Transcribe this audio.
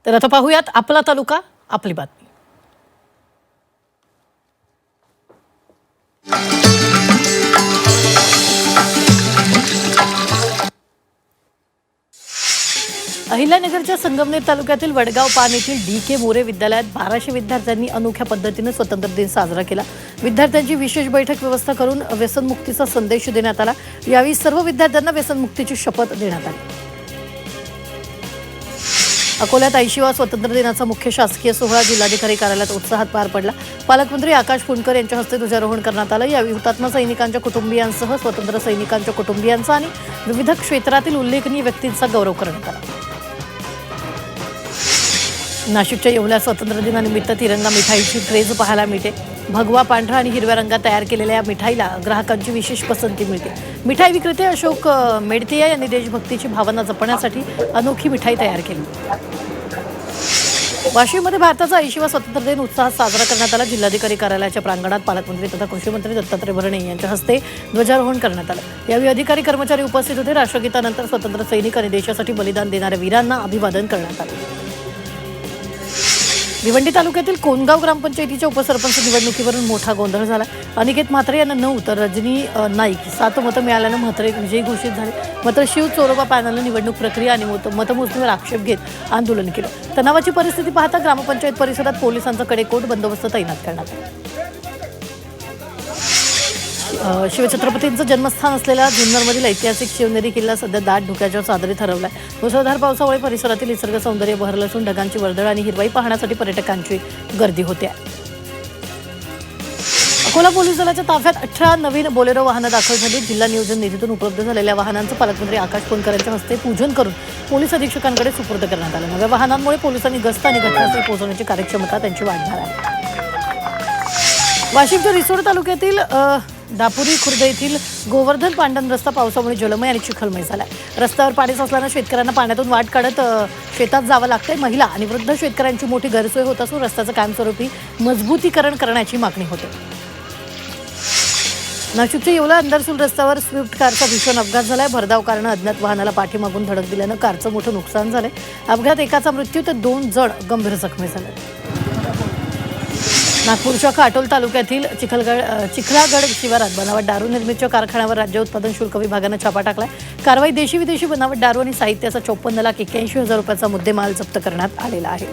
तर आता पाहूयात आपला तालुका आपली बातमी. अहिल्यानगरच्या संगमनेर तालुक्यातील वडगाव पान येथील DK मोरे विद्यालयात 1200 विद्यार्थ्यांनी अनोख्या पद्धतीने स्वतंत्र दिन साजरा केला. विद्यार्थ्यांची विशेष बैठक व्यवस्था करून व्यसनमुक्तीचा संदेश देण्यात आला. यावेळी सर्व विद्यार्थ्यांना व्यसनमुक्तीची शपथ देण्यात आली. अकोल्यात 80वा स्वातंत्र्य दिनाचा मुख्य शासकीय सोहळा जिल्हाधिकारी कार्यालयात उत्साहात पार पडला. पालकमंत्री आकाश फुंडकर यांच्या हस्ते ध्वजारोहण करण्यात आलं. यावेळी हुतात्मा सैनिकांच्या कुटुंबियांसह स्वातंत्र्य सैनिकांच्या कुटुंबियांचा आणि विविध क्षेत्रातील उल्लेखनीय व्यक्तींचा गौरव करण्यात आला. नाशिकच्या येवला स्वातंत्र्य दिनानिमित्त तिरंगा मिठाईची क्रेज पाहायला मिळते. भगवा, पांढरा आणि हिरव्या रंगात तयार केलेल्या या मिठाईला ग्राहकांची विशेष पसंती मिळते. मिठाई विक्रेते अशोक मेडतिया यांनी देशभक्तीची भावना जपण्यासाठी अनोखी मिठाई तयार केली. वाशिममध्ये भारताचा 80वा स्वातंत्र्य दिन उत्साहात साजरा करण्यात आला. जिल्हाधिकारी कार्यालयाच्या प्रांगणात पालकमंत्री तथा कृषी मंत्री दत्तात्रय भरणे यांच्या हस्ते ध्वजारोहण करण्यात आलं. यावेळी अधिकारी कर्मचारी उपस्थित होते. राष्ट्रगीतानंतर स्वातंत्र्य सैनिक आणि देशासाठी बलिदान देणाऱ्या वीरांना अभिवादन करण्यात आले. भिवंडी तालुक्यातील कोनगाव ग्रामपंचायतीच्या उपसरपंच निवडणुकीवरून मोठा गोंधळ झाला. अनिकेत म्हात्रे यांना 9 तर रजनी नाईक 7 मतं मिळाल्यानं म्हात्रे विजयी घोषित झाले. मात्र शिव चोरोबा पॅनलनं निवडणूक प्रक्रिया आणि मतमोजणीवर आक्षेप घेत आंदोलन केलं. तणावाची परिस्थिती पाहता ग्रामपंचायत परिसरात पोलिसांचा कडेकोट बंदोबस्त तैनात करण्यात आला. शिवछत्रपतींचं जन्मस्थान असलेल्या जुन्नरमधील ऐतिहासिक शिवनेरी किल्ला सध्या दाट धुक्याच्या चादरीत हरवलाय. मुसळधार पावसामुळे परिसरातील निसर्ग सौंदर्य बहरलं असून ढगांची वर्दळ आणि हिरवाई पाहण्यासाठी पर्यटकांची गर्दी होते. अकोला पोलीस दलाच्या ताफ्यात 18 नवीन बोलेरो वाहनं दाखल झाली. जिल्हा नियोजन निधीतून उपलब्ध झालेल्या वाहनांचं पालकमंत्री आकाश फुंडकर यांच्या हस्ते पूजन करून पोलीस अधीक्षकांकडे सुपूर्द करण्यात आलं. नव्या वाहनांमुळे पोलिसांनी गस्त आणि घटनास्थळी पोहोचण्याची कार्यक्षमता त्यांची वाढणार आहे. वाशिमच्या रिसोड तालुक्यातील दापुरी खुर्द येथील गोवर्धन पांडन रस्ता पावसामुळे जलमय आणि चिखलमय झाला. रस्त्यावर पाणी साचल्यानं शेतकऱ्यांना पाण्यातून वाट काढत शेतात जावं लागतंय. महिला आणि वृद्ध शेतकऱ्यांची मोठी गैरसोय होत असून रस्त्याचं कायमस्वरूपी मजबूतीकरण करण्याची मागणी होते. नाशिकच्या येवला अंदरसूल रस्त्यावर स्विफ्ट कारचा भीषण अपघात झालाय. भरधाव कारनं अज्ञात वाहनाला पाठीमागून धडक दिल्यानं कारचं मोठं नुकसान झालंय. अपघातात एकाचा मृत्यू तर 2 जण गंभीर जखमी झाले. नागपूरच्या काटोल तालुक्यातील चिखलागड शिवारात बनावट दारू निर्मितीच्या कारखान्यावर राज्य उत्पादन शुल्क विभागानं छापा टाकलाय. कारवाई देशी विदेशी बनावट दारू आणि साहित्याचा 54,81,000 रुपयाचा मुद्देमाल जप्त करण्यात आलेला आहे.